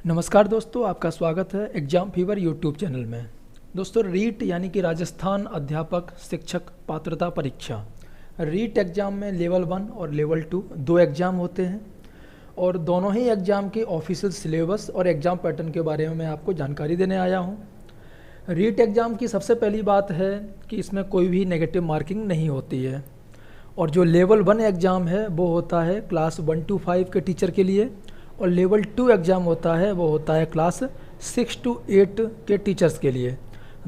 नमस्कार दोस्तों, आपका स्वागत है एग्ज़ाम फीवर यूट्यूब चैनल में। दोस्तों, रीट यानी कि राजस्थान अध्यापक शिक्षक पात्रता परीक्षा, रीट एग्ज़ाम में लेवल 1 और लेवल 2 दो एग्ज़ाम होते हैं और दोनों ही एग्ज़ाम के ऑफिशियल सिलेबस और एग्ज़ाम पैटर्न के बारे में मैं आपको जानकारी देने आया हूं। रीट एग्ज़ाम की सबसे पहली बात है कि इसमें कोई भी नेगेटिव मार्किंग नहीं होती है और जो लेवल 1 एग्ज़ाम है वो होता है क्लास 1 to 5 के टीचर के लिए और लेवल 2 एग्ज़ाम होता है वो होता है क्लास 6 to 8 के टीचर्स के लिए।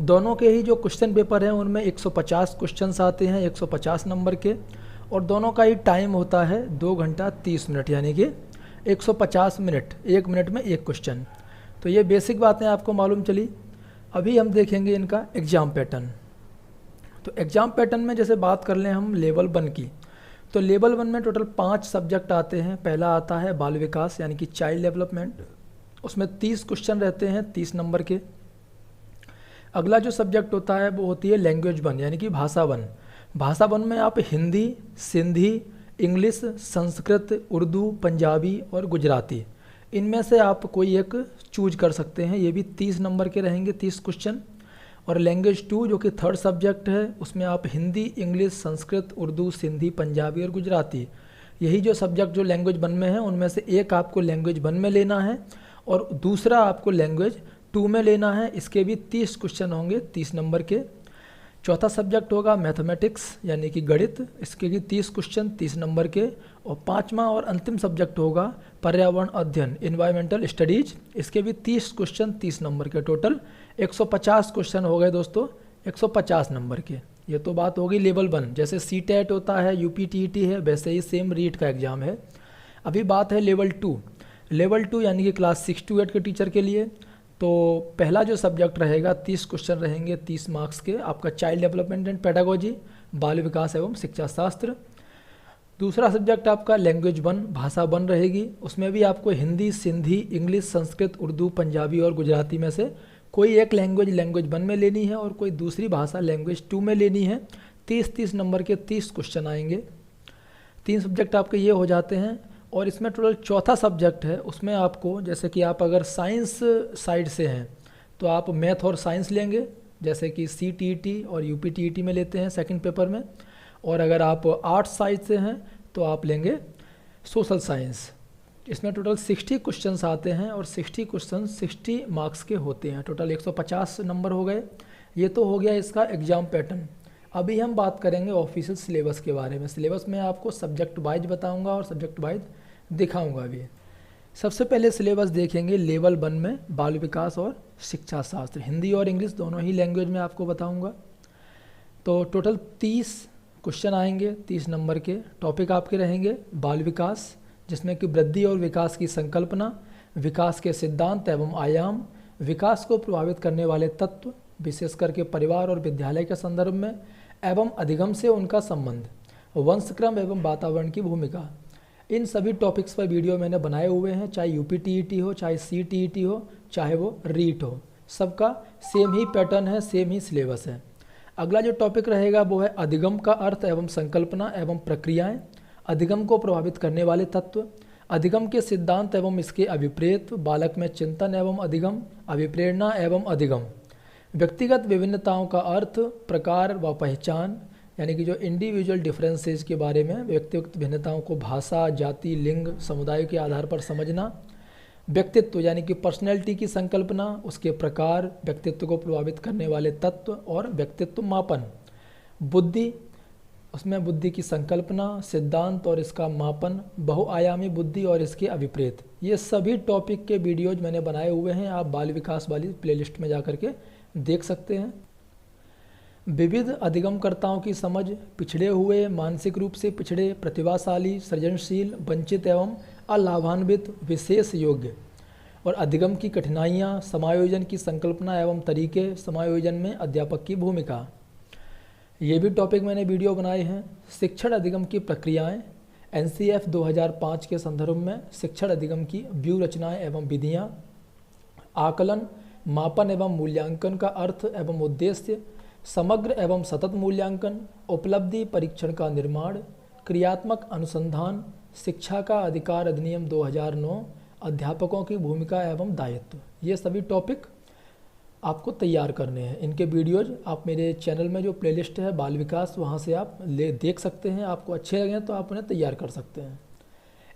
दोनों के ही जो क्वेश्चन पेपर हैं उनमें 150 क्वेश्चंस आते हैं 150 नंबर के और दोनों का ही टाइम होता है 2 घंटा 30 मिनट यानी कि 150 मिनट, 1 मिनट में एक क्वेश्चन। तो ये बेसिक बातें आपको मालूम चली। अभी हम देखेंगे इनका एग्ज़ाम पैटर्न। तो एग्ज़ाम पैटर्न में जैसे बात कर लें हम लेवल 1 की, तो लेवल 1 में टोटल 5 सब्जेक्ट आते हैं। पहला आता है बाल विकास यानी कि चाइल्ड डेवलपमेंट, उसमें 30 क्वेश्चन रहते हैं 30 नंबर के। अगला जो सब्जेक्ट होता है वो होती है लैंग्वेज 1 यानी कि भाषा 1। भाषा 1 में आप हिंदी, सिंधी, इंग्लिश, संस्कृत, उर्दू, पंजाबी और गुजराती, इनमें से आप कोई एक चूज कर सकते हैं। ये भी 30 नंबर के रहेंगे 30 क्वेश्चन। और लैंग्वेज 2 जो कि थर्ड सब्जेक्ट है, उसमें आप हिंदी, इंग्लिश, संस्कृत, उर्दू, सिंधी, पंजाबी और गुजराती, यही जो सब्जेक्ट जो लैंग्वेज 1 में है उनमें से एक आपको लैंग्वेज 1 में लेना है और दूसरा आपको लैंग्वेज 2 में लेना है। इसके भी 30 क्वेश्चन होंगे 30 नंबर के। चौथा सब्जेक्ट होगा मैथमेटिक्स यानी कि गणित, इसके भी 30 क्वेश्चन 30 नंबर के। और पांचवा और अंतिम सब्जेक्ट होगा पर्यावरण अध्ययन, इन्वायरमेंटल स्टडीज, इसके भी 30 क्वेश्चन 30 नंबर के। टोटल 150 क्वेश्चन हो गए दोस्तों 150 नंबर के। ये तो बात होगी लेवल 1। जैसे CTET होता है, UPTET है, वैसे ही सेम रीट का एग्ज़ाम है। अभी बात है लेवल 2। लेवल 2 यानी कि क्लास 6 to 8 के टीचर के लिए। तो पहला जो सब्जेक्ट रहेगा 30 क्वेश्चन रहेंगे 30 मार्क्स के, आपका चाइल्ड डेवलपमेंट एंड पेडागोजी, बाल विकास एवं शिक्षा शास्त्र। दूसरा सब्जेक्ट आपका लैंग्वेज 1 भाषा 1 रहेगी, उसमें भी आपको हिंदी, सिंधी, इंग्लिश, संस्कृत, उर्दू, पंजाबी और गुजराती में से कोई एक लैंग्वेज 1 में लेनी है और कोई दूसरी भाषा लैंग्वेज 2 में लेनी है। 30-30 नंबर के 30 क्वेश्चन आएंगे। 3 सब्जेक्ट आपके ये हो जाते हैं। और इसमें टोटल चौथा सब्जेक्ट है, उसमें आपको जैसे कि आप अगर साइंस साइड से हैं तो आप मैथ और साइंस लेंगे, जैसे कि CTET और UPTET में लेते हैं सेकंड पेपर में। और अगर आप आर्ट्स साइड से हैं तो आप लेंगे सोशल साइंस। इसमें टोटल 60 क्वेश्चंस आते हैं और 60 क्वेश्चन 60 मार्क्स के होते हैं। टोटल 150 नंबर हो गए। ये तो हो गया इसका एग्ज़ाम पैटर्न। अभी हम बात करेंगे ऑफिशियल सिलेबस के बारे में। सिलेबस में आपको सब्जेक्ट वाइज बताऊंगा और सब्जेक्ट वाइज दिखाऊंगा भी। सबसे पहले सिलेबस देखेंगे लेवल 1 में बाल विकास और शिक्षा शास्त्र, हिंदी और इंग्लिश दोनों ही लैंग्वेज में आपको बताऊंगा। तो टोटल 30 क्वेश्चन आएंगे 30 नंबर के। टॉपिक आपके रहेंगे बाल विकास, जिसमें कि वृद्धि और विकास की संकल्पना, विकास के सिद्धांत एवं आयाम, विकास को प्रभावित करने वाले तत्व, विशेष करके परिवार और विद्यालय के संदर्भ में, एवं अधिगम से उनका संबंध, वंशक्रम एवं वातावरण की भूमिका। इन सभी टॉपिक्स पर वीडियो मैंने बनाए हुए हैं, चाहे UPTET हो, चाहे CTET हो, चाहे वो रीट हो, सबका सेम ही पैटर्न है, सेम ही सिलेबस है। अगला जो टॉपिक रहेगा वो है अधिगम का अर्थ एवं संकल्पना एवं प्रक्रियाएं, अधिगम को प्रभावित करने वाले तत्व, अधिगम के सिद्धांत एवं इसके अभिप्रेत, बालक में चिंतन एवं अधिगम, अभिप्रेरणा एवं अधिगम, व्यक्तिगत विभिन्नताओं का अर्थ, प्रकार व पहचान यानी कि जो इंडिविजुअल डिफरेंसेस के बारे में, व्यक्तिगत भिन्नताओं को भाषा, जाति, लिंग, समुदाय के आधार पर समझना, व्यक्तित्व यानी कि पर्सनैलिटी की संकल्पना, उसके प्रकार, व्यक्तित्व को प्रभावित करने वाले तत्व और व्यक्तित्व मापन, बुद्धि, उसमें बुद्धि की संकल्पना, सिद्धांत और इसका मापन, बहुआयामी बुद्धि और इसके अभिप्रेत। ये सभी टॉपिक के वीडियोज मैंने बनाए हुए हैं, आप बाल विकास वाली प्लेलिस्ट में जा करके देख सकते हैं। विविध अधिगमकर्ताओं की समझ, पिछड़े हुए, मानसिक रूप से पिछड़े, प्रतिभाशाली, सृजनशील, वंचित एवं अलाभान्वित, विशेष योग्य, और अधिगम की कठिनाइयाँ, समायोजन की संकल्पना एवं तरीके, समायोजन में अध्यापक की भूमिका। ये भी टॉपिक मैंने वीडियो बनाए हैं। शिक्षण अधिगम की प्रक्रियाएं, NCF 2005 के संदर्भ में शिक्षण अधिगम की व्यूह रचनाएं एवं विधियां, आकलन, मापन एवं मूल्यांकन का अर्थ एवं उद्देश्य, समग्र एवं सतत मूल्यांकन, उपलब्धि परीक्षण का निर्माण, क्रियात्मक अनुसंधान, शिक्षा का अधिकार अधिनियम 2009, अध्यापकों की भूमिका एवं दायित्व, ये सभी टॉपिक आपको तैयार करने हैं। इनके वीडियोज आप मेरे चैनल में जो प्लेलिस्ट है बाल विकास, वहाँ से आप देख सकते हैं। आपको अच्छे लगें तो आप उन्हें तैयार कर सकते हैं।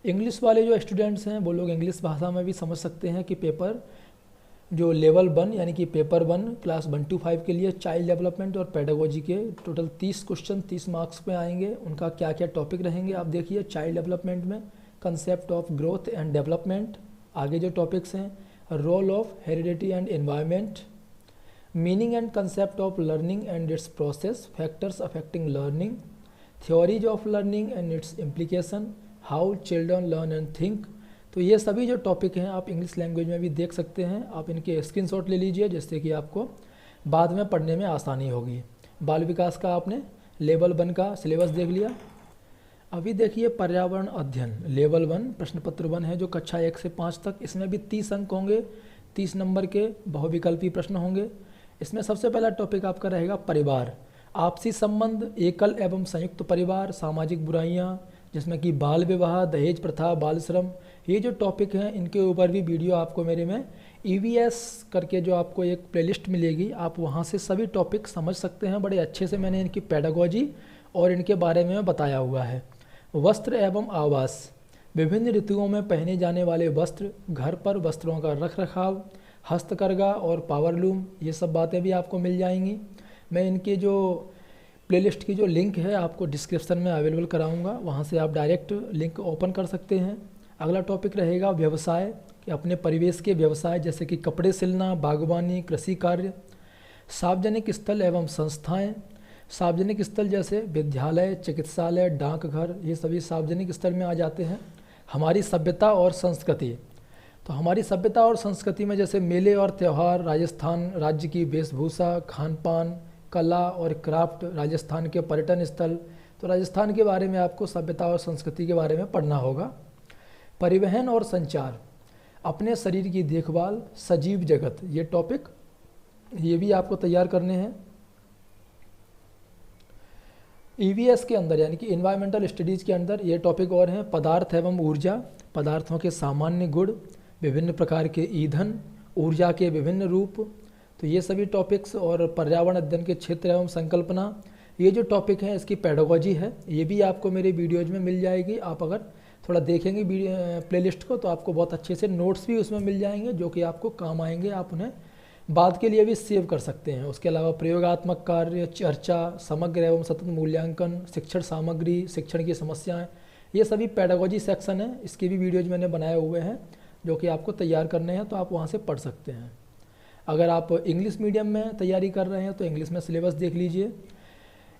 इंग्लिश वाले जो स्टूडेंट्स हैं वो लोग इंग्लिश भाषा में भी समझ सकते हैं कि पेपर जो लेवल 1 यानी कि पेपर 1 क्लास 1 to 5 के लिए चाइल्ड डेवलपमेंट और पेडागोजी के टोटल 30 क्वेश्चन 30 मार्क्स पे आएंगे। उनका क्या क्या टॉपिक रहेंगे आप देखिए। चाइल्ड डेवलपमेंट में concept of growth and development, आगे जो टॉपिक्स हैं role of heredity and environment, meaning and concept of learning and its process, factors affecting learning, theories of learning and its implication, how children learn and think. तो ये सभी जो topic हैं आप English language में भी देख सकते हैं। आप इनके स्क्रीनशॉट ले लीजिए जिससे कि आपको बाद में पढ़ने में आसानी होगी। बाल विकास का आपने लेवल 1 का सिलेबस देख लिया। अभी देखिए पर्यावरण अध्ययन लेवल 1 प्रश्न पत्र 1 है जो कक्षा 1 से 5 तक। इसमें भी 30 अंक होंगे, 30 नंबर के बहुविकल्पी प्रश्न होंगे। इसमें सबसे पहला टॉपिक आपका रहेगा परिवार, आपसी संबंध, एकल एवं संयुक्त परिवार, सामाजिक बुराइयाँ जिसमें कि बाल विवाह, दहेज प्रथा, बाल श्रम, ये जो टॉपिक हैं इनके ऊपर भी वीडियो आपको मेरे में EVS करके जो आपको एक प्लेलिस्ट मिलेगी, आप वहाँ से सभी टॉपिक समझ सकते हैं। बड़े अच्छे से मैंने इनकी पेडागोजी और इनके बारे में बताया हुआ है। वस्त्र एवं आवास, विभिन्न ऋतुओं में पहने जाने वाले वस्त्र, घर पर वस्त्रों का रख रखाव, हस्तकरघा और पावरलूम, ये सब बातें भी आपको मिल जाएंगी। मैं इनके जो प्लेलिस्ट की जो लिंक है आपको डिस्क्रिप्शन में अवेलेबल कराऊंगा, वहाँ से आप डायरेक्ट लिंक ओपन कर सकते हैं। अगला टॉपिक रहेगा व्यवसाय, कि अपने परिवेश के व्यवसाय जैसे कि कपड़े सिलना, बागवानी, कृषि कार्य, सार्वजनिक स्थल एवं संस्थाएं, सार्वजनिक स्थल जैसे विद्यालय, चिकित्सालय, डाकघर, ये सभी सार्वजनिक स्थल में आ जाते हैं। हमारी सभ्यता और संस्कृति, तो हमारी सभ्यता और संस्कृति में जैसे मेले और त्यौहार, राजस्थान राज्य की वेशभूषा, खान पान, कला और क्राफ्ट, राजस्थान के पर्यटन स्थल, तो राजस्थान के बारे में आपको सभ्यता और संस्कृति के बारे में पढ़ना होगा। परिवहन और संचार, अपने शरीर की देखभाल, सजीव जगत, ये टॉपिक ये भी आपको तैयार करने हैं। EVS के अंदर यानी कि इन्वायरमेंटल स्टडीज़ के अंदर ये टॉपिक और हैं। पदार्थ एवं ऊर्जा, पदार्थों के सामान्य गुण, विभिन्न प्रकार के ईंधन, ऊर्जा के विभिन्न रूप, तो ये सभी टॉपिक्स, और पर्यावरण अध्ययन के क्षेत्र एवं संकल्पना, ये जो टॉपिक हैं इसकी पेडागोजी है, ये भी आपको मेरे वीडियोज में मिल जाएगी। आप अगर थोड़ा देखेंगे प्लेलिस्ट को तो आपको बहुत अच्छे से नोट्स भी उसमें मिल जाएंगे जो कि आपको काम आएंगे। आप उन्हें बाद के लिए भी सेव कर सकते हैं। उसके अलावा प्रयोगात्मक कार्य, चर्चा, समग्र एवं सतत मूल्यांकन, शिक्षण सामग्री, शिक्षण की समस्याएं, ये सभी पेडागोजी सेक्शन है। इसके भी वीडियोज मैंने बनाए हुए हैं जो कि आपको तैयार करने हैं, तो आप वहाँ से पढ़ सकते हैं। अगर आप इंग्लिश मीडियम में तैयारी कर रहे हैं तो इंग्लिश में सिलेबस देख लीजिए।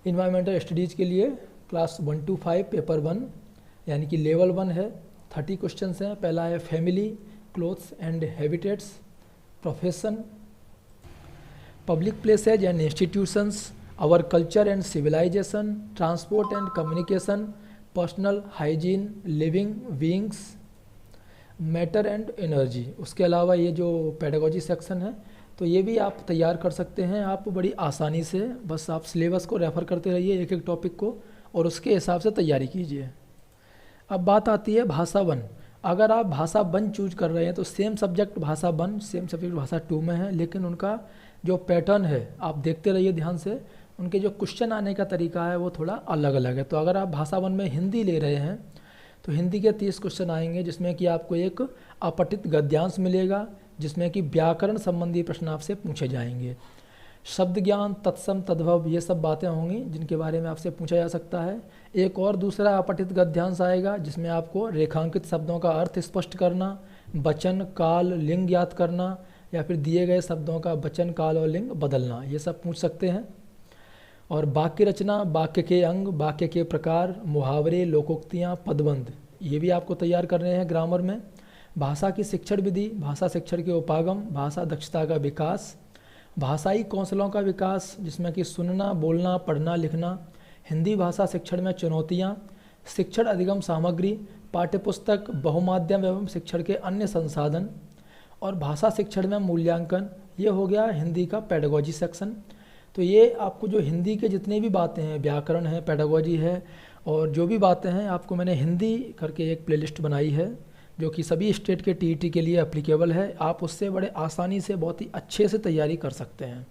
इन्वायरमेंटल स्टडीज़ के लिए क्लास 1 to 5 पेपर 1 यानी कि लेवल 1 है। 30 क्वेश्चन हैं। पहला है family, clothes and habitats, profession, public places and institutions, our culture and civilisation, transport and communication, personal hygiene, living beings, matter and energy. उसके अलावा ये जो पेडागोजी सेक्शन है तो ये भी आप तैयार कर सकते हैं आप बड़ी आसानी से। बस आप सिलेबस को रेफ़र करते रहिए एक एक टॉपिक को और उसके हिसाब से तैयारी कीजिए। अब बात आती है भाषा 1। अगर आप भाषा 1 चूज कर रहे हैं तो सेम सब्जेक्ट भाषा 1, सेम सब्जेक्ट भाषा 2 में है, लेकिन उनका जो पैटर्न है आप देखते रहिए ध्यान से। उनके जो क्वेश्चन आने का तरीका है वो थोड़ा अलग अलग है। तो अगर आप भाषा 1 में हिंदी ले रहे हैं तो हिंदी के 30 क्वेश्चन आएंगे जिसमें कि आपको एक अपठित गद्यांश मिलेगा जिसमें कि व्याकरण संबंधी प्रश्न आपसे पूछे जाएंगे। शब्द ज्ञान, तत्सम, तद्भव, ये सब बातें होंगी जिनके बारे में आपसे पूछा जा सकता है। एक और दूसरा अपठित गद्यांश आएगा जिसमें आपको रेखांकित शब्दों का अर्थ स्पष्ट करना, वचन, काल, लिंग ज्ञात करना या फिर दिए गए शब्दों का वचन, काल और लिंग बदलना, ये सब पूछ सकते हैं। और वाक्य रचना, वाक्य के अंग, वाक्य के प्रकार, मुहावरे, लोकोक्तियाँ, पदबंध, ये भी आपको तैयार करने हैं ग्रामर में। भाषा की शिक्षण विधि, भाषा शिक्षण के उपागम, भाषा दक्षता का विकास, भाषाई कौशलों का विकास जिसमें कि सुनना, बोलना, पढ़ना, लिखना, हिंदी भाषा शिक्षण में चुनौतियाँ, शिक्षण अधिगम सामग्री, पाठ्यपुस्तक, बहुमाध्यम एवं शिक्षण के अन्य संसाधन और भाषा शिक्षण में मूल्यांकन। ये हो गया हिंदी का पेडागोजी सेक्शन। तो ये आपको जो हिंदी के जितने भी बातें हैं, व्याकरण है, पेडागोजी है और जो भी बातें हैं, आपको मैंने हिंदी करके एक प्लेलिस्ट बनाई है जो कि सभी स्टेट के टीईटी के लिए एप्लीकेबल है। आप उससे बड़े आसानी से बहुत ही अच्छे से तैयारी कर सकते हैं।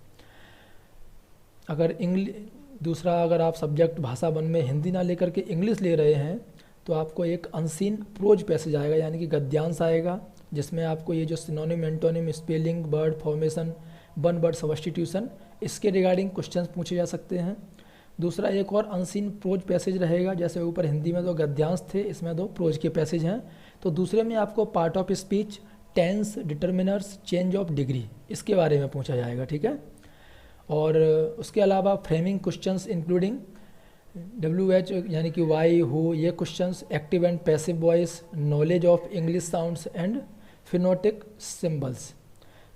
अगर दूसरा, अगर आप सब्जेक्ट भाषा वन में हिंदी ना लेकर के इंग्लिश ले रहे हैं तो आपको एक अनसीन प्रोज पैसेज आएगा, यानी कि गद्यांश आएगा, जिसमें आपको ये जो synonym, antonym, spelling, word formation, one word substitution, इसके रिगार्डिंग क्वेश्चंस पूछे जा सकते हैं। दूसरा, एक और अनसीन प्रोज पैसेज रहेगा, जैसे ऊपर हिंदी में 2 गद्यांश थे, इसमें 2 प्रोज के पैसेज हैं। तो दूसरे में आपको part of speech, tense, determiners, change of degree, इसके बारे में पूछा जाएगा, ठीक है। और उसके अलावा फ्रेमिंग क्वेश्चंस इंक्लूडिंग WH यानी कि वाई, हु, ये questions, active and passive voice, knowledge of English sounds and phonetic symbols.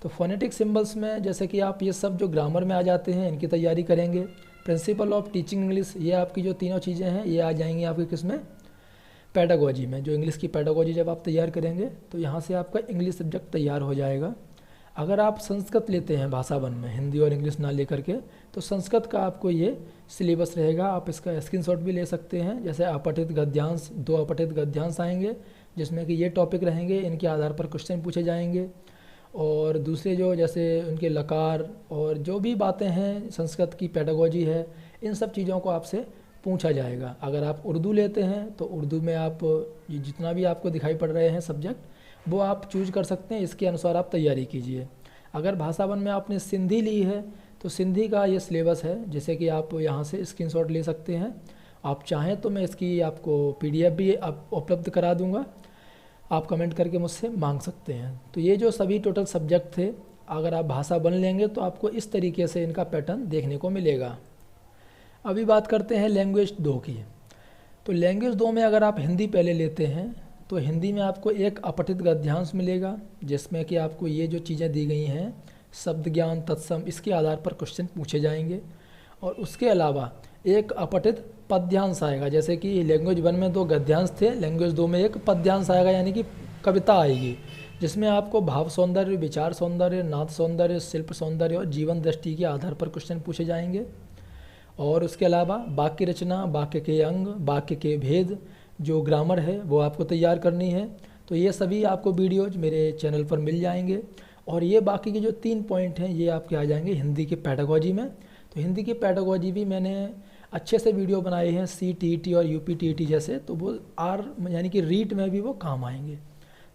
तो फोनेटिक सिंबल्स में जैसे कि आप ये सब जो ग्रामर में आ जाते हैं, इनकी तैयारी करेंगे। प्रिंसिपल ऑफ टीचिंग इंग्लिश, ये आपकी जो तीनों चीज़ें हैं ये आ जाएंगी आपके किस में, पेडागोजी में। जो इंग्लिश की पेडागोजी जब आप तैयार करेंगे तो यहाँ से आपका इंग्लिश सब्जेक्ट तैयार हो जाएगा। अगर आप संस्कृत लेते हैं भाषा वन में, हिंदी और इंग्लिश ना लेकर के, तो संस्कृत का आपको ये सिलेबस रहेगा। आप इसका स्क्रीनशॉट भी ले सकते हैं। जैसे अपठित गद्यांश, 2 अपठित गद्यांश आएंगे जिसमें कि ये टॉपिक रहेंगे, इनके आधार पर क्वेश्चन पूछे जाएंगे। और दूसरे जो जैसे उनके लकार और जो भी बातें हैं, संस्कृत की पेडागोजी है, इन सब चीज़ों को आपसे पूछा जाएगा। अगर आप उर्दू लेते हैं तो उर्दू में आप ये जितना भी आपको दिखाई पड़ रहे हैं सब्जेक्ट, वो आप चूज कर सकते हैं, इसके अनुसार आप तैयारी कीजिए। अगर भाषा वन में आपने सिंधी ली है तो सिंधी का ये सिलेबस है, जैसे कि आप यहाँ से स्क्रीनशॉट ले सकते हैं। आप चाहें तो मैं इसकी आपको PDF भी उपलब्ध करा दूँगा, आप कमेंट करके मुझसे मांग सकते हैं। तो ये जो सभी टोटल सब्जेक्ट थे, अगर आप भाषा वन लेंगे तो आपको इस तरीके से इनका पैटर्न देखने को मिलेगा। अभी बात करते हैं लैंग्वेज 2 की। तो लैंग्वेज 2 में अगर आप हिंदी पहले लेते हैं तो हिंदी में आपको एक अपठित गद्यांश मिलेगा, जिसमें कि आपको ये जो चीज़ें दी गई हैं, शब्द ज्ञान, तत्सम, इसके आधार पर क्वेश्चन पूछे जाएंगे। और उसके अलावा एक अपठित पद्यांश आएगा, जैसे कि लैंग्वेज 1 में 2 गद्यांश थे, लैंग्वेज 2 में एक पद्यांश आएगा, यानी कि कविता आएगी, जिसमें आपको भाव सौंदर्य, विचार सौंदर्य, नाद सौंदर्य, शिल्प सौंदर्य और जीवन दृष्टि के आधार पर क्वेश्चन पूछे जाएंगे। और उसके अलावा वाक्य रचना, वाक्य के अंग, वाक्य के भेद, जो ग्रामर है वो आपको तैयार करनी है। तो ये सभी आपको वीडियोज मेरे चैनल पर मिल जाएंगे। और ये बाकी के जो 3 पॉइंट हैं ये आपके आ जाएंगे हिंदी के पेडागोजी में। तो हिंदी की पेडागोजी भी मैंने अच्छे से वीडियो बनाए हैं, CTET और UPTET जैसे, तो वो यानी कि रीट में भी वो काम आएंगे।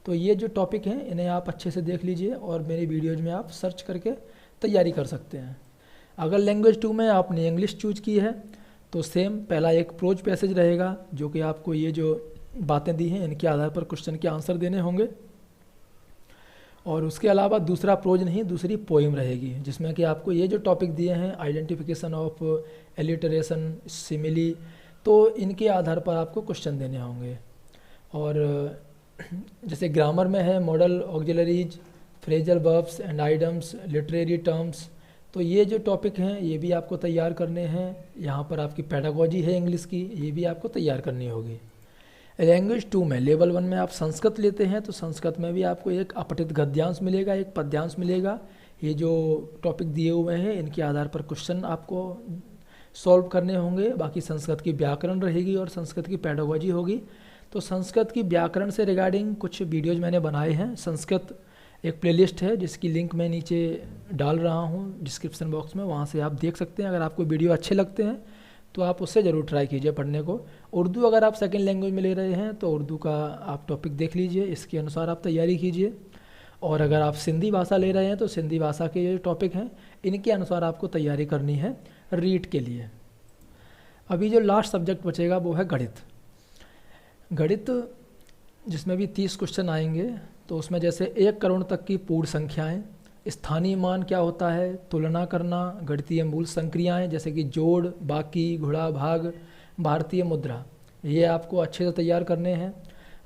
तो ये जो टॉपिक हैं इन्हें आप अच्छे से देख लीजिए और मेरी वीडियोज में आप सर्च करके तैयारी कर सकते हैं। अगर लैंग्वेज 2 में आपने इंग्लिश चूज की है तो सेम पहला एक प्रोज पैसेज रहेगा, जो कि आपको ये जो बातें दी हैं इनके आधार पर क्वेश्चन के आंसर देने होंगे। और उसके अलावा दूसरा प्रोज नहीं, दूसरी पोइम रहेगी, जिसमें कि आपको ये जो टॉपिक दिए हैं, आइडेंटिफिकेशन ऑफ एलिटरेशन, सिमिली, तो इनके आधार पर आपको क्वेश्चन देने होंगे। और जैसे ग्रामर में है model auxiliaries, phrasal verbs and idioms, literary terms, तो ये जो टॉपिक हैं ये भी आपको तैयार करने हैं। यहाँ पर आपकी पेडागोजी है इंग्लिश की, ये भी आपको तैयार करनी होगी। लैंग्वेज 2 में लेवल 1 में आप संस्कृत लेते हैं तो संस्कृत में भी आपको एक अपठित गद्यांश मिलेगा, एक पद्यांश मिलेगा। ये जो टॉपिक दिए हुए हैं इनके आधार पर क्वेश्चन आपको सॉल्व करने होंगे। बाकी संस्कृत की व्याकरण रहेगी और संस्कृत की पेडागोजी होगी। तो संस्कृत की व्याकरण से रिगार्डिंग कुछ वीडियोज मैंने बनाए हैं। संस्कृत एक प्लेलिस्ट है जिसकी लिंक मैं नीचे डाल रहा हूँ डिस्क्रिप्शन बॉक्स में, वहाँ से आप देख सकते हैं। अगर आपको वीडियो अच्छे लगते हैं तो आप उससे ज़रूर ट्राई कीजिए पढ़ने को। उर्दू अगर आप सेकंड लैंग्वेज में ले रहे हैं तो उर्दू का आप टॉपिक देख लीजिए, इसके अनुसार आप तैयारी कीजिए। और अगर आप सिंधी भाषा ले रहे हैं तो सिंधी भाषा के जो टॉपिक हैं इनके अनुसार आपको तैयारी करनी है रीड के लिए। अभी जो लास्ट सब्जेक्ट बचेगा वो है गणित। गणित जिसमें भी 30 क्वेश्चन आएंगे। तो उसमें जैसे 1 करोड़ तक की पूर्ण संख्याएं, स्थानीय मान क्या होता है, तुलना करना, गणितीय मूल संक्रियाएं जैसे कि जोड़, बाकी, गुणा, भाग, भारतीय मुद्रा, ये आपको अच्छे से तैयार करने हैं।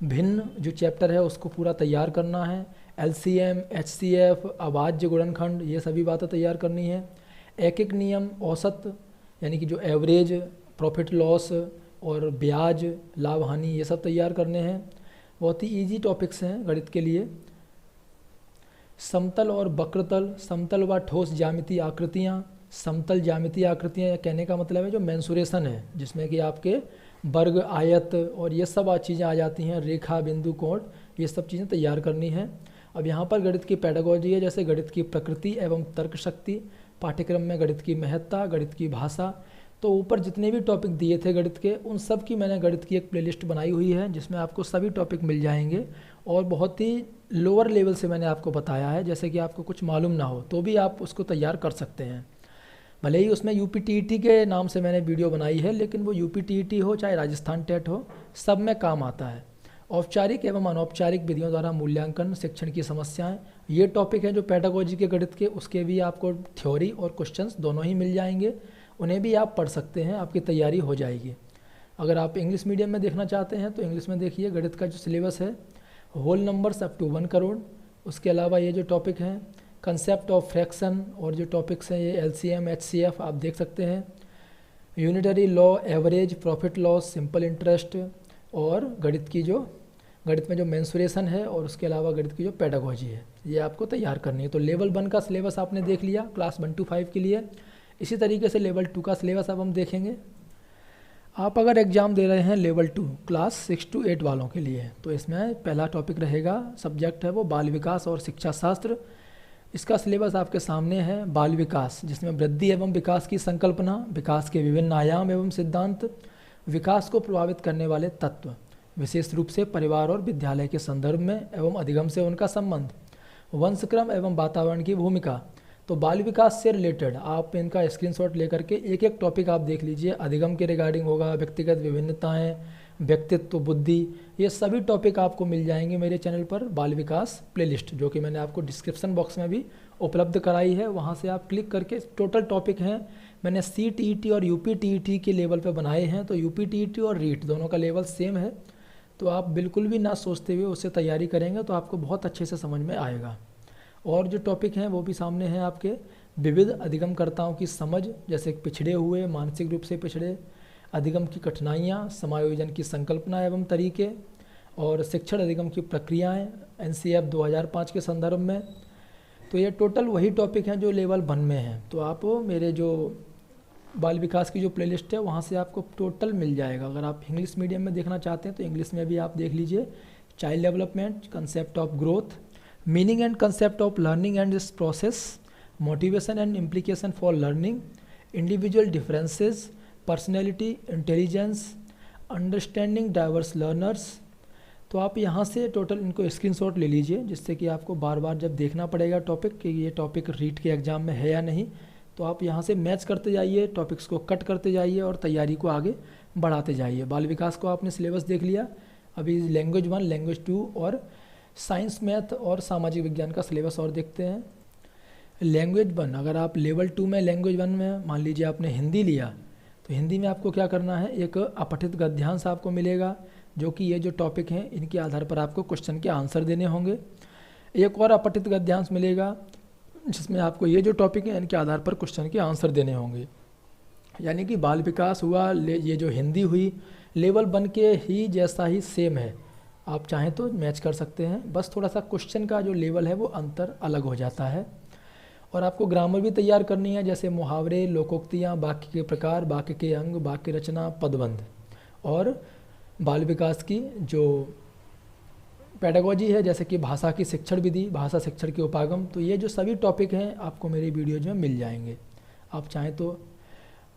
भिन्न जो चैप्टर है उसको पूरा तैयार करना है। LCM, HCF, अभाज्य गुणनखंड, ये सभी बातें तैयार करनी है। एक नियम, औसत यानी कि जो एवरेज, प्रॉफिट लॉस और ब्याज, लाभ हानि, ये सब तैयार करने हैं। बहुत ही इजी टॉपिक्स हैं गणित के लिए। समतल और वक्रतल, समतल व ठोस ज्यामितीय आकृतियाँ, समतल ज्यामितीय आकृतियाँ, कहने का मतलब है जो मेंसुरेशन है, जिसमें कि आपके वर्ग, आयत और ये सब चीज़ें आ जाती हैं, रेखा, बिंदु, कोण, ये सब चीज़ें तैयार करनी है। अब यहाँ पर गणित की पेडागोजी है, जैसे गणित की प्रकृति एवं तर्क शक्ति, पाठ्यक्रम में गणित की महत्ता, गणित की भाषा। तो ऊपर जितने भी टॉपिक दिए थे गणित के, उन सब की मैंने गणित की एक प्लेलिस्ट बनाई हुई है जिसमें आपको सभी टॉपिक मिल जाएंगे। और बहुत ही लोअर लेवल से मैंने आपको बताया है, जैसे कि आपको कुछ मालूम ना हो तो भी आप उसको तैयार कर सकते हैं। भले ही उसमें यूपीटीईटी के नाम से मैंने वीडियो बनाई है, लेकिन वो यूपीटीईटी हो चाहे राजस्थान टेट हो, सब में काम आता है। औपचारिक एवं अनौपचारिक विधियों द्वारा मूल्यांकन, शिक्षण की समस्याएं, ये टॉपिक है जो पेडागोजी के गणित के, उसके भी आपको थ्योरी और क्वेश्चंस दोनों ही मिल जाएंगे। उन्हें भी आप पढ़ सकते हैं, आपकी तैयारी हो जाएगी। अगर आप इंग्लिश मीडियम में देखना चाहते हैं तो इंग्लिश में देखिए, गणित का जो सिलेबस है whole numbers up to 1 crore. उसके अलावा ये जो टॉपिक हैं कंसेप्ट ऑफ फ्रैक्शन, और जो टॉपिक्स हैं ये एलसीएम, एचसीएफ आप देख सकते हैं, unitary law, average, profit loss, simple interest, और गणित में जो मेंसुरेशन है, और उसके अलावा गणित की जो पेडागोजी है, ये आपको तैयार करनी है। तो लेवल 1 का सिलेबस आपने देख लिया क्लास 1 to 5 के लिए। इसी तरीके से लेवल 2 का सिलेबस अब हम देखेंगे। आप अगर एग्ज़ाम दे रहे हैं लेवल 2 क्लास 6 to 8 वालों के लिए, तो इसमें पहला टॉपिक रहेगा, सब्जेक्ट है वो बाल विकास और शिक्षा शास्त्र। इसका सिलेबस आपके सामने है। बाल विकास, जिसमें वृद्धि एवं विकास की संकल्पना, विकास के विभिन्न आयाम एवं सिद्धांत, विकास को प्रभावित करने वाले तत्व, विशेष रूप से परिवार और विद्यालय के संदर्भ में एवं अधिगम से उनका संबंध, वंशक्रम एवं वातावरण की भूमिका। तो बाल विकास से रिलेटेड आप इनका स्क्रीनशॉट लेकर के एक एक टॉपिक आप देख लीजिए। अधिगम के रिगार्डिंग होगा, व्यक्तिगत विभिन्नताएं, व्यक्तित्व, बुद्धि, ये सभी टॉपिक आपको मिल जाएंगे मेरे चैनल पर बाल विकास प्लेलिस्ट, जो कि मैंने आपको डिस्क्रिप्शन बॉक्स में भी उपलब्ध कराई है। वहाँ से आप क्लिक करके टोटल टॉपिक हैं मैंने CTET और UPTET के लेवल पे बनाए हैं। तो UPTET और रीट दोनों का लेवल सेम है, तो आप बिल्कुल भी ना सोचते हुए उससे तैयारी करेंगे तो आपको बहुत अच्छे से समझ में आएगा। और जो टॉपिक हैं वो भी सामने हैं आपके, विविध अधिगमकर्ताओं की समझ, जैसे पिछड़े हुए, मानसिक रूप से पिछड़े, अधिगम की कठिनाइयाँ, समायोजन की संकल्पना एवं तरीके, और शिक्षण अधिगम की प्रक्रियाएं NCF 2005 के संदर्भ में। तो ये टोटल वही टॉपिक हैं जो लेवल 1 में हैं। तो आप मेरे जो बाल विकास की जो प्लेलिस्ट है वहाँ से आपको टोटल मिल जाएगा। अगर आप इंग्लिश मीडियम में देखना चाहते हैं तो इंग्लिश में भी आप देख लीजिए, child development, concept of growth, meaning and concept of learning and this process, motivation and implication for learning, individual differences, personality, intelligence, understanding diverse learners. तो आप यहाँ से टोटल इनको स्क्रीनशॉट ले लीजिए, जिससे कि आपको बार बार जब देखना पड़ेगा टॉपिक कि ये टॉपिक रीट के एग्ज़ाम में है या नहीं, तो आप यहाँ से मैच करते जाइए, टॉपिक्स को कट करते जाइए और तैयारी को आगे बढ़ाते जाइए। बाल विकास को आपने सिलेबस देख लिया, अभी लैंग्वेज 1, लैंग्वेज 2 और साइंस, मैथ और सामाजिक विज्ञान का सिलेबस और देखते हैं। लैंग्वेज 1, अगर आप लेवल 2 में लैंग्वेज 1 में मान लीजिए आपने हिंदी लिया, तो हिंदी में आपको क्या करना है, एक अपठित गद्यांश आपको मिलेगा, जो कि ये जो टॉपिक हैं इनके आधार पर आपको क्वेश्चन के आंसर देने होंगे। एक और अपठित गद्यांश मिलेगा जिसमें आपको ये जो टॉपिक हैं इनके आधार पर क्वेश्चन के आंसर देने होंगे। यानी कि बाल विकास हुआ, ये जो हिंदी हुई, लेवल 1 के ही जैसा ही सेम है। आप चाहें तो मैच कर सकते हैं, बस थोड़ा सा क्वेश्चन का जो लेवल है वो अंतर अलग हो जाता है। और आपको ग्रामर भी तैयार करनी है, जैसे मुहावरे, लोकोक्तियाँ, वाक्य के प्रकार, वाक्य के अंग, वाक्य रचना, पदबंध। और बाल विकास की जो पेडागोजी है, जैसे कि भाषा की शिक्षण विधि, भाषा शिक्षण के उपागम, तो ये जो सभी टॉपिक हैं आपको मेरी वीडियोज में मिल जाएंगे। आप चाहें तो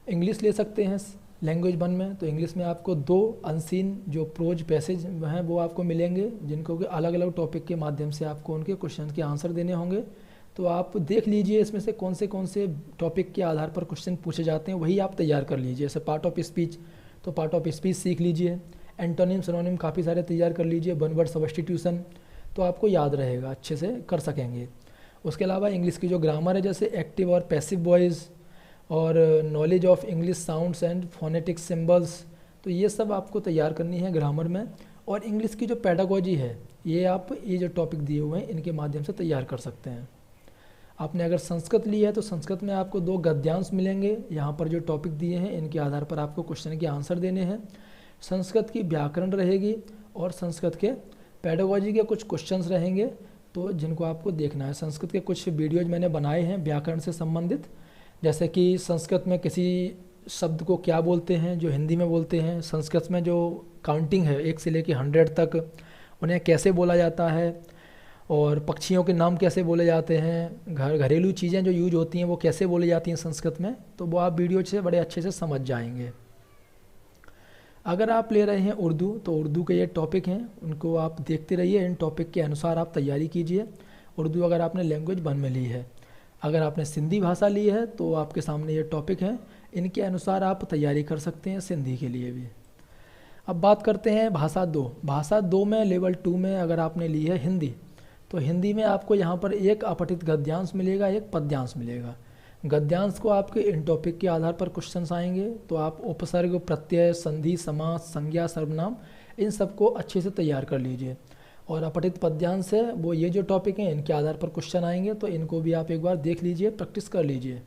इंग्लिश ले सकते हैं लैंग्वेज 1 में, तो इंग्लिश में आपको 2 अनसीन जो प्रोज पैसेज हैं वो आपको मिलेंगे, जिनको कि अलग अलग टॉपिक के माध्यम से आपको उनके क्वेश्चन के आंसर देने होंगे। तो आप देख लीजिए इसमें से कौन से टॉपिक के आधार पर क्वेश्चन पूछे जाते हैं, वही आप तैयार कर लीजिए। जैसे पार्ट ऑफ स्पीच, तो पार्ट ऑफ स्पीच सीख लीजिए। एंटोनिम, सिनोनिम काफ़ी सारे तैयार कर लीजिए। वन वर्ड सब्स्टिट्यूशन, तो आपको याद रहेगा, अच्छे से कर सकेंगे। उसके अलावा इंग्लिश की जो ग्रामर है, जैसे एक्टिव और पैसिव वॉइस, और knowledge of English sounds and phonetic symbols, तो ये सब आपको तैयार करनी है ग्रामर में। और इंग्लिश की जो पेडागोजी है, ये आप ये जो टॉपिक दिए हुए हैं इनके माध्यम से तैयार कर सकते हैं। आपने अगर संस्कृत ली है तो संस्कृत में आपको 2 गद्यांश मिलेंगे। यहाँ पर जो टॉपिक दिए हैं इनके आधार पर आपको क्वेश्चन के आंसर देने हैं। संस्कृत की व्याकरण रहेगी और संस्कृत के पेडागोजी के कुछ क्वेश्चंस रहेंगे, तो जिनको आपको देखना है। संस्कृत के कुछ वीडियोज मैंने बनाए हैं व्याकरण से संबंधित, जैसे कि संस्कृत में किसी शब्द को क्या बोलते हैं जो हिंदी में बोलते हैं, संस्कृत में जो काउंटिंग है 1 से लेकर 100 तक उन्हें कैसे बोला जाता है, और पक्षियों के नाम कैसे बोले जाते हैं, घरेलू चीज़ें जो यूज होती हैं वो कैसे बोली जाती हैं संस्कृत में, तो वो आप वीडियो से बड़े अच्छे से समझ जाएंगे। अगर आप ले रहे हैं उर्दू तो उर्दू के ये टॉपिक हैं, उनको आप देखते रहिए, इन टॉपिक के अनुसार आप तैयारी कीजिए। उर्दू अगर आपने लैंग्वेज 1 में ली है, अगर आपने सिंधी भाषा ली है तो आपके सामने ये टॉपिक हैं, इनके अनुसार आप तैयारी कर सकते हैं सिंधी के लिए भी। अब बात करते हैं भाषा 2। भाषा 2 में लेवल 2 में अगर आपने ली है हिंदी, तो हिंदी में आपको यहाँ पर एक अपठित गद्यांश मिलेगा, एक पद्यांश मिलेगा। गद्यांश को आपके इन टॉपिक के आधार पर क्वेश्चंस आएंगे, तो आप उपसर्ग, प्रत्यय, संधि, समास, संज्ञा, सर्वनाम इन सबको अच्छे से तैयार कर लीजिए। और अपठित पद्यांश है वो ये जो टॉपिक हैं इनके आधार पर क्वेश्चन आएंगे, तो इनको भी आप एक बार देख लीजिए, प्रैक्टिस कर लीजिए।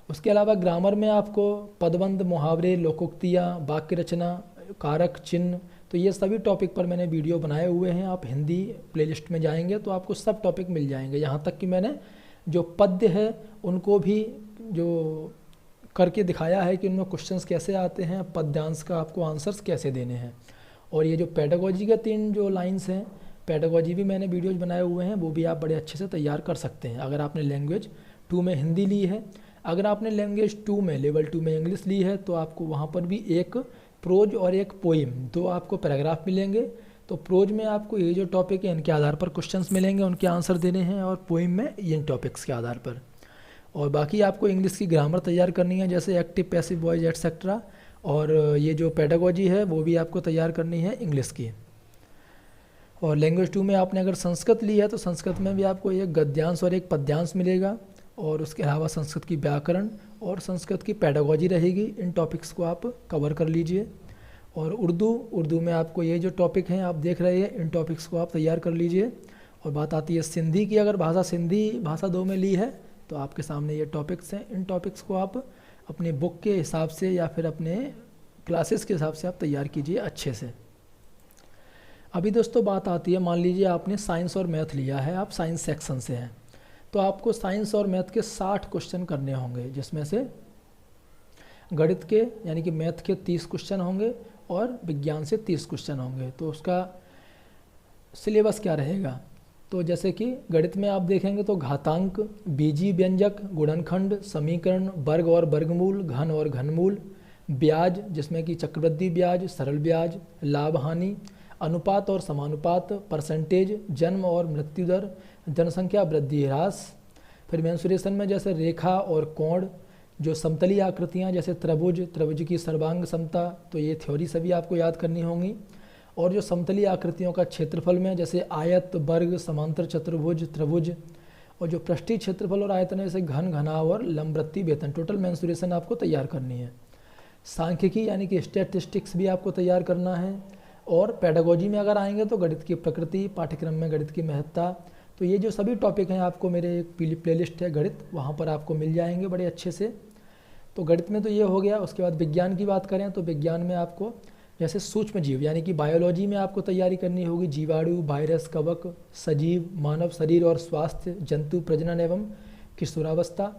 उसके अलावा ग्रामर में आपको पदबंध, मुहावरे, लोकोक्तियाँ, वाक्य रचना, कारक, चिन्ह, तो ये सभी टॉपिक पर मैंने वीडियो बनाए हुए हैं। आप हिंदी प्लेलिस्ट में जाएंगे तो आपको सब टॉपिक मिल जाएंगे, यहाँ तक कि मैंने जो पद्य है उनको भी जो करके दिखाया है कि उनमें क्वेश्चंस कैसे आते हैं, पद्यांश का आपको आंसर्स कैसे देने हैं। और ये जो पेडागोजी के 3 जो लाइंस हैं, पेडागोजी भी मैंने वीडियोज बनाए हुए हैं, वो भी आप बड़े अच्छे से तैयार कर सकते हैं अगर आपने लैंग्वेज 2 में हिंदी ली है। अगर आपने लैंग्वेज 2 में लेवल 2 में इंग्लिश ली है तो आपको वहाँ पर भी एक प्रोज और एक पोइम, 2 आपको पैराग्राफ मिलेंगे। तो प्रोज में आपको ये जो टॉपिक है इनके आधार पर क्वेश्चंस मिलेंगे, उनके आंसर देने हैं, और पोइम में इन टॉपिक्स के आधार पर। और बाकी आपको इंग्लिश की ग्रामर तैयार करनी है, जैसे एक्टिव, पैसिव वॉइस एटसेट्रा। और ये जो पेडागोजी है वो भी आपको तैयार करनी है इंग्लिश की। और लैंग्वेज 2 में आपने अगर संस्कृत ली है तो संस्कृत में भी आपको एक गद्यांश और एक पद्यांश मिलेगा, और उसके अलावा संस्कृत की व्याकरण और संस्कृत की पेडागोजी रहेगी। इन टॉपिक्स को आप कवर कर लीजिए। और उर्दू में आपको ये जो टॉपिक हैं आप देख रहे हैं, इन टॉपिक्स को आप तैयार कर लीजिए। और बात आती है सिंधी की, अगर सिंधी भाषा 2 में ली है तो आपके सामने ये टॉपिक्स हैं। इन टॉपिक्स को आप अपने बुक के हिसाब से या फिर अपने क्लासेस के हिसाब से आप तैयार कीजिए अच्छे से। अभी दोस्तों बात आती है, मान लीजिए आपने साइंस और मैथ लिया है, आप साइंस सेक्शन से हैं, तो आपको साइंस और मैथ के 60 क्वेश्चन करने होंगे, जिसमें से गणित के यानी कि मैथ के 30 क्वेश्चन होंगे और विज्ञान से 30 क्वेश्चन होंगे। तो उसका सिलेबस क्या रहेगा, तो जैसे कि गणित में आप देखेंगे तो घातांक, बीजीय व्यंजक, गुणनखंड, समीकरण, वर्ग और वर्गमूल, घन और घनमूल, ब्याज जिसमें कि चक्रवृद्धि ब्याज, सरल ब्याज, लाभ हानि, अनुपात और समानुपात, परसेंटेज, जन्म और मृत्यु दर, जनसंख्या वृद्धि ह्रास। फिर मेंसुरेशन में जैसे रेखा और कोण, जो समतलीय आकृतियाँ जैसे त्रिभुज की सर्वांग समता, तो ये थ्योरी सभी आपको याद करनी होंगी। और जो समतलीय आकृतियों का क्षेत्रफल में जैसे आयत, वर्ग, समांतर चतुर्भुज, त्रिभुज, और जो पृष्ठीय क्षेत्रफल और आयतन जैसे घन, घनाव और लंबवृत्तीय वेतन, टोटल मेंसुरेशन आपको तैयार करनी है। सांख्यिकी यानी कि स्टैटिस्टिक्स भी आपको तैयार करना है। और पेडागोजी में अगर आएंगे तो गणित की प्रकृति, पाठ्यक्रम में गणित की महत्ता, तो ये जो सभी टॉपिक हैं आपको मेरे एक प्लेलिस्ट है गणित, वहाँ पर आपको मिल जाएंगे बड़े अच्छे से। तो गणित में तो ये हो गया। उसके बाद विज्ञान की बात करें तो विज्ञान में आपको जैसे सूक्ष्म जीव यानी कि बायोलॉजी में आपको तैयारी करनी होगी, जीवाणु, वायरस, कवक, सजीव, मानव शरीर और स्वास्थ्य, जंतु प्रजनन एवं किशोरावस्था।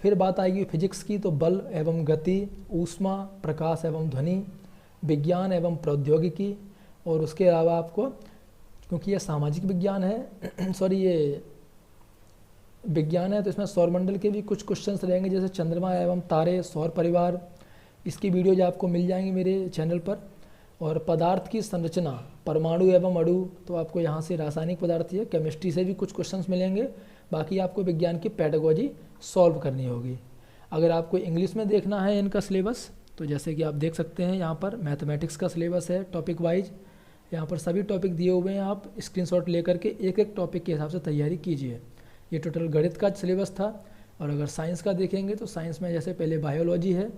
फिर बात आएगी फिजिक्स की, तो बल एवं गति, ऊष्मा, प्रकाश एवं ध्वनि, विज्ञान एवं प्रौद्योगिकी। और उसके अलावा आपको, क्योंकि ये सामाजिक विज्ञान है ये विज्ञान है, तो इसमें सौरमंडल के भी कुछ क्वेश्चंस रहेंगे, जैसे चंद्रमा एवं तारे, सौर परिवार, इसकी वीडियोज आपको मिल जाएंगी मेरे चैनल पर। और पदार्थ की संरचना, परमाणु एवं अणु, तो आपको यहाँ से रासायनिक पदार्थ या केमिस्ट्री से भी कुछ क्वेश्चंस मिलेंगे। बाकी आपको विज्ञान की पेडागोजी सॉल्व करनी होगी। अगर आपको इंग्लिश में देखना है इनका सिलेबस, तो जैसे कि आप देख सकते हैं यहाँ पर मैथमेटिक्स का सिलेबस है टॉपिक वाइज, यहाँ पर सभी टॉपिक दिए हुए हैं, आप स्क्रीनशॉट लेकर के एक एक टॉपिक के हिसाब से तैयारी कीजिए। ये टोटल गणित का सिलेबस था। और अगर साइंस का देखेंगे तो साइंस में जैसे पहले बायोलॉजी है,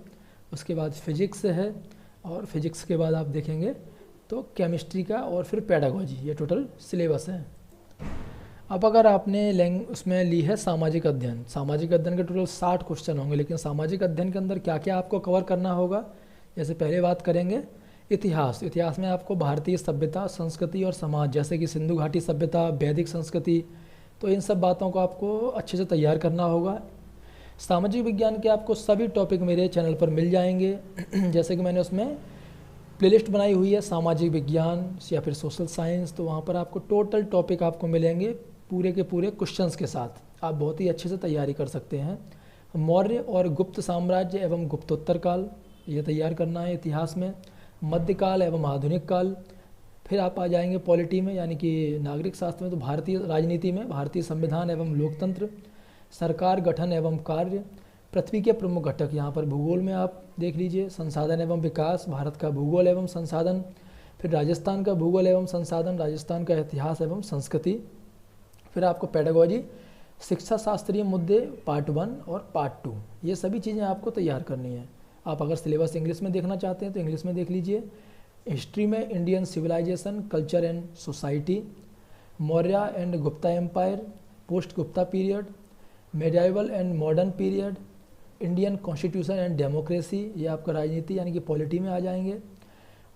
उसके बाद फिजिक्स है, और फिजिक्स के बाद आप देखेंगे तो केमिस्ट्री का, और फिर पेडागोजी, ये टोटल सिलेबस है। अब अगर आपने उसमें ली है सामाजिक अध्ययन, सामाजिक अध्ययन के टोटल 60 क्वेश्चन होंगे, लेकिन सामाजिक अध्ययन के अंदर क्या क्या आपको कवर करना होगा, जैसे पहले बात करेंगे इतिहास। इतिहास में आपको भारतीय सभ्यता, संस्कृति और समाज, जैसे कि सिंधु घाटी सभ्यता, वैदिक संस्कृति, तो इन सब बातों को आपको अच्छे से तैयार करना होगा। सामाजिक विज्ञान के आपको सभी टॉपिक मेरे चैनल पर मिल जाएंगे जैसे कि मैंने उसमें प्लेलिस्ट बनाई हुई है सामाजिक विज्ञान या फिर सोशल साइंस, तो वहाँ पर आपको टोटल टॉपिक आपको मिलेंगे पूरे के पूरे क्वेश्चंस के साथ। आप बहुत ही अच्छे से तैयारी कर सकते हैं। मौर्य और गुप्त साम्राज्य एवं गुप्तोत्तर काल ये तैयार करना है इतिहास में, मध्यकाल एवं आधुनिक काल। फिर आप आ जाएंगे पॉलिटी में यानी कि नागरिक शास्त्र में, तो भारतीय राजनीति में भारतीय संविधान एवं लोकतंत्र, सरकार गठन एवं कार्य, पृथ्वी के प्रमुख घटक। यहाँ पर भूगोल में आप देख लीजिए, संसाधन एवं विकास, भारत का भूगोल एवं संसाधन। फिर राजस्थान का भूगोल एवं संसाधन, राजस्थान का इतिहास एवं संस्कृति। फिर आपको पेडागोजी, शिक्षा शास्त्रीय मुद्दे पार्ट 1 और पार्ट 2, ये सभी चीज़ें आपको तैयार करनी है। आप अगर सिलेबस इंग्लिश में देखना चाहते हैं तो इंग्लिश में देख लीजिए। हिस्ट्री में Indian civilisation, culture and society, Maurya and Gupta empire, post Gupta period, medieval and modern period, Indian constitution and democracy, ये आपका राजनीति यानी कि पॉलिटी में आ जाएंगे।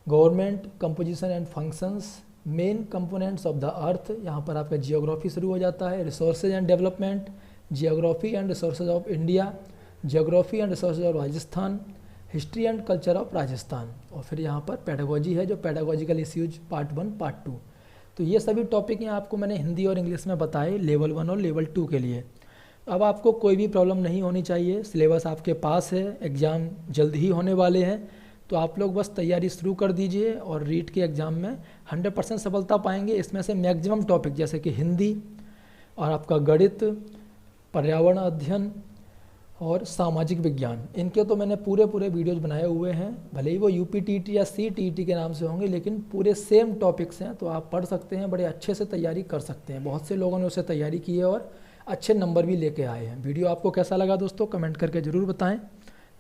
Government composition and functions, main components of the earth, यहाँ पर आपका जियोग्राफी शुरू हो जाता है। Resources and development, geography and resources of India, geography and resources of Rajasthan, history and culture of Rajasthan. और फिर यहाँ पर पेडागोजी है जो पेडागोजिकल इश्यूज पार्ट 1 पार्ट 2। तो ये सभी टॉपिक हैं आपको मैंने हिंदी और इंग्लिश में बताए लेवल 1 और लेवल 2 के लिए। अब आपको कोई भी प्रॉब्लम नहीं होनी चाहिए, सिलेबस आपके पास है, एग्ज़ाम जल्द ही होने वाले हैं, तो आप लोग बस तैयारी शुरू कर दीजिए और रीट के एग्ज़ाम में 100% सफलता पाएंगे। इसमें से मैक्सिमम टॉपिक जैसे कि हिंदी और आपका गणित, पर्यावरण अध्ययन और सामाजिक विज्ञान, इनके तो मैंने पूरे वीडियोज़ बनाए हुए हैं। भले ही वो यूपीटीटी या सीटीईटी के नाम से होंगे, लेकिन पूरे सेम टॉपिक्स हैं, तो आप पढ़ सकते हैं, बड़े अच्छे से तैयारी कर सकते हैं। बहुत से लोगों ने उसे तैयारी की है और अच्छे नंबर भी लेके आए हैं। वीडियो आपको कैसा लगा दोस्तों, कमेंट करके ज़रूर बताएं।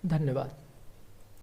धन्यवाद।